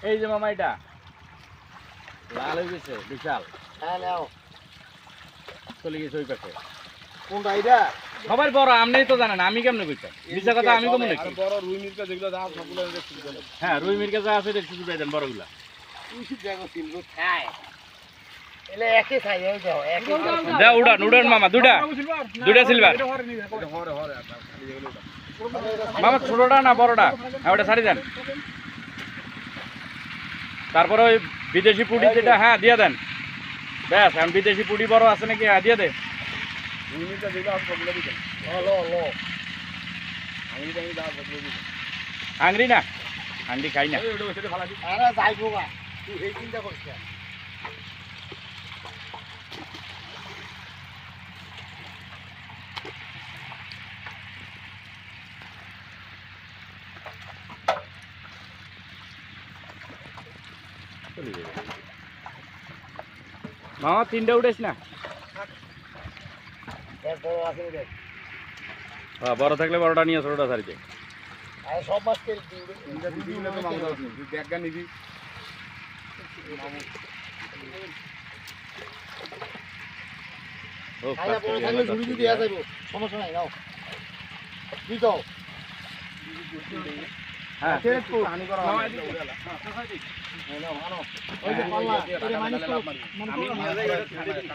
এই যে মামা এটা লাল হয়ে গেছে বিশাল। হ্যাঁ নাও চলে গেছে ওই পাশে। কোনটা এটা সবার বড় আপনি তো জানেন, আমি কেমনে কইতাম মিছা কথা আমি কেমন নাকি? বড় রুই মির্কা যেগুলো দাও সবগুলো দেখছি। হ্যাঁ রুই মির্কা যা আছে দেখছি শুধু দেন বড়গুলা। তুই দেখো সিলভার খায় এলে একই খাই এই দাও একই দাও উড়ান উড়ান মামা দুইটা সিলভার। হরে হরে মামা ছোটটা না বড়টা? হ্যাঁ ওটা ছাড়ি দেন। তারপরে ওই বিদেশি পুডি যেটা, হ্যাঁ দিয়ে দেন। ব্যাস এখন বিদেশি পুডি বড় আছে নাকি? হ্যাঁ দিয়ে দে। রুই মির্কা যেগুলো আছে সবগুলো দিবেন। লো লো আমি দাও সবগুলো দিবেন। হাংরি না? হাংরি খাই না। ওটা ওটা ভালো দিই। আরে যাইবো গা তুই এই চিন্তা করিস না মামা তিনটা উঠেছ না? এরপর আছে রে হ্যাঁ বড় থাকলে বড়টা নিয়ে ছোটটা ছাড়িতে। আরে সব মাছ তেল দিই ইন্দা দিবি না তো মামু দাও তুই ব্যাগটা নিবি। ও খাইলা বড় থাকলে ঝুড়ি দিয়ে দেয়া যাইবো সমস্যা নাই নাও দি দাও হ্যাঁ তেল তো পানি করা মামা হয়। এদিকে। ওই যে পাল্লা এটা মাইনাস করো আমি নিয়ে যাই, এটা ছাড়িয়ে দিই।